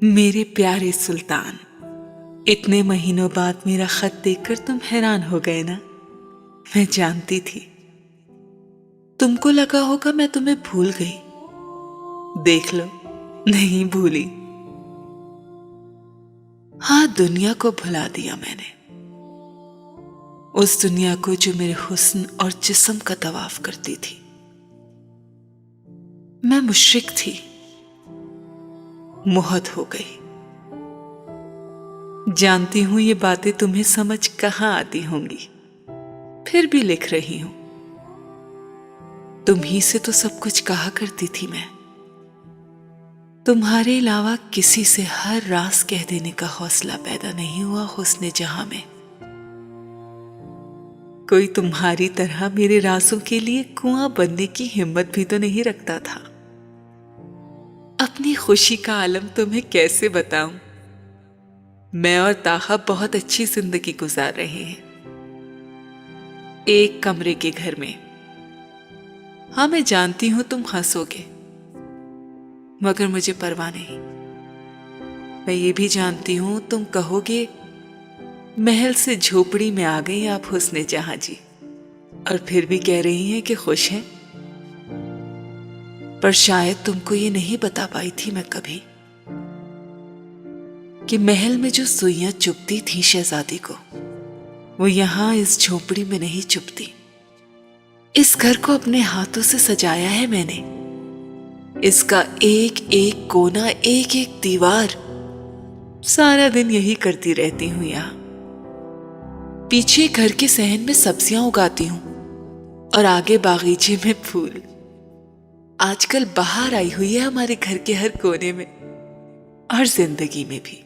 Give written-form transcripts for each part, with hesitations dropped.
मेरे प्यारे सुल्तान, इतने महीनों बाद मेरा खत देखकर तुम हैरान हो गए ना। मैं जानती थी। तुमको लगा होगा मैं तुम्हें भूल गई। देख लो, नहीं भूली। हाँ, दुनिया को भुला दिया मैंने। उस दुनिया को जो मेरे हुस्न और जिस्म का तवाफ करती थी। मैं मुशरिक थी, मोहत हो गई। जानती हूं ये बातें तुम्हें समझ कहां आती होंगी, फिर भी लिख रही हूं। तुम ही से तो सब कुछ कहा करती थी मैं। तुम्हारे अलावा किसी से हर राज कह देने का हौसला पैदा नहीं हुआ हुस्ने जहां में। कोई तुम्हारी तरह मेरे राजों के लिए कुआं बनने की हिम्मत भी तो नहीं रखता था। अपनी खुशी का आलम तुम्हें कैसे बताऊं। मैं और ताहा बहुत अच्छी जिंदगी गुजार रहे हैं, एक कमरे के घर में। हाँ, मैं जानती हूं तुम हंसोगे, मगर मुझे परवाह नहीं। मैं ये भी जानती हूं तुम कहोगे, महल से झोपड़ी में आ गई आप हुस्ने जहां जी, और फिर भी कह रही हैं कि खुश हैं। पर शायद तुमको ये नहीं बता पाई थी मैं कभी कि महल में जो सुइयां चुभती थी शहजादी को, वो यहां इस झोपड़ी में नहीं चुभती। इस घर को अपने हाथों से सजाया है मैंने। इसका एक एक कोना, एक एक दीवार, सारा दिन यही करती रहती हूं। यहां पीछे घर के सहन में सब्जियां उगाती हूं और आगे बागीचे में फूल। आजकल बाहर आई हुई है हमारे घर के हर कोने में और जिंदगी में भी।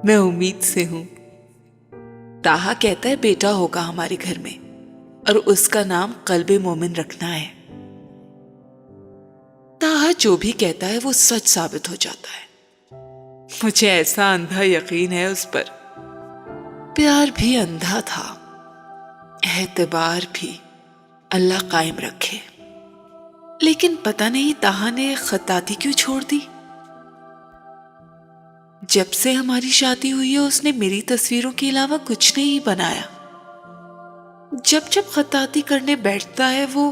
मैं उम्मीद से हूं। ताहा कहता है बेटा होगा हमारे घर में और उसका नाम कल्बे मोमिन रखना है। ताहा जो भी कहता है वो सच साबित हो जाता है। मुझे ऐसा अंधा यकीन है उस पर। प्यार भी अंधा था, एतबार भी अल्लाह कायम रखे। लेकिन पता नहीं ताहा ने खताती क्यों छोड़ दी। जब से हमारी शादी हुई है उसने मेरी तस्वीरों के अलावा कुछ नहीं बनाया। जब जब खताती करने बैठता है वो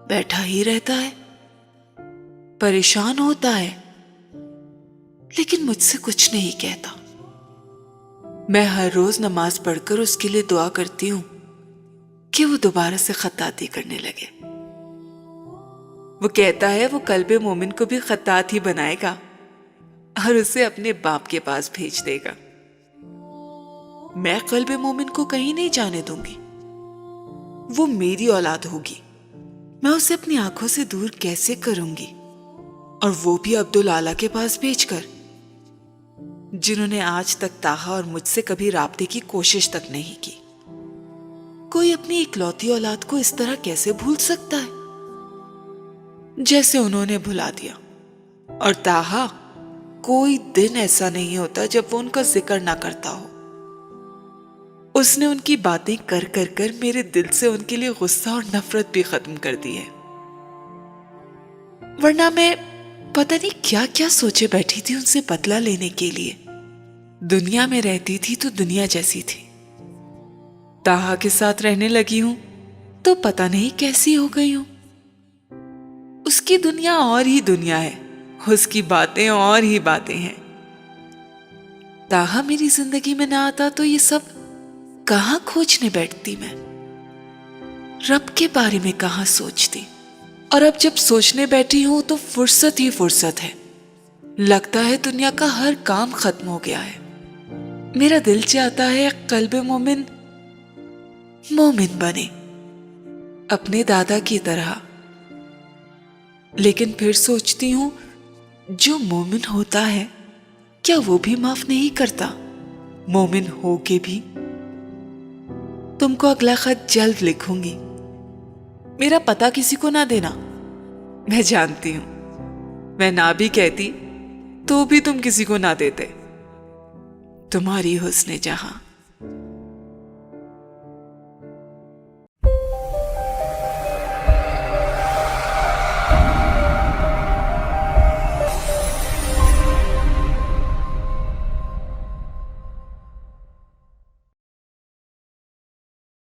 बैठा ही रहता है, परेशान होता है, लेकिन मुझसे कुछ नहीं कहता। मैं हर रोज नमाज पढ़कर उसके लिए दुआ करती हूं कि वो दोबारा से खताती करने लगे। वो कहता है वो कल्बे मोमिन को भी खतात ही बनाएगा और उसे अपने बाप के पास भेज देगा। मैं कल्बे मोमिन को कहीं नहीं जाने दूंगी। वो मेरी औलाद होगी। मैं उसे अपनी आंखों से दूर कैसे करूंगी, और वो भी अब्दुल आला के पास भेजकर, जिन्होंने आज तक ताहा और मुझसे कभी राब्ते की कोशिश तक नहीं की। कोई अपनी इकलौती औलाद को इस तरह कैसे भूल सकता है जैसे उन्होंने भुला दिया। और ताहा, कोई दिन ऐसा नहीं होता जब वो उनका जिक्र ना करता हो। उसने उनकी बातें कर कर कर मेरे दिल से उनके लिए गुस्सा और नफरत भी खत्म कर दी है। वरना मैं पता नहीं क्या क्या सोचे बैठी थी उनसे बदला लेने के लिए। दुनिया में रहती थी तो दुनिया जैसी थी। ताहा के साथ रहने लगी हूं तो पता नहीं कैसी हो गई हूं। उसकी दुनिया और ही दुनिया है, उसकी बातें और ही बातें हैं। ताहा मेरी जिंदगी में ना आता तो ये सब कहां खोजने बैठती मैं। रब के बारे में कहां सोचती। और अब जब सोचने बैठी हूं तो फुर्सत ही फुर्सत है। लगता है दुनिया का हर काम खत्म हो गया है। मेरा दिल चाहता है कल्बे मोमिन मोमिन बने, अपने दादा की तरह। लेकिन फिर सोचती हूं, जो मोमिन होता है क्या वो भी माफ नहीं करता, मोमिन हो के भी। तुमको अगला खत जल्द लिखूंगी। मेरा पता किसी को ना देना। मैं जानती हूं मैं ना भी कहती तो भी तुम किसी को ना देते। तुम्हारी हुस्ने जहां।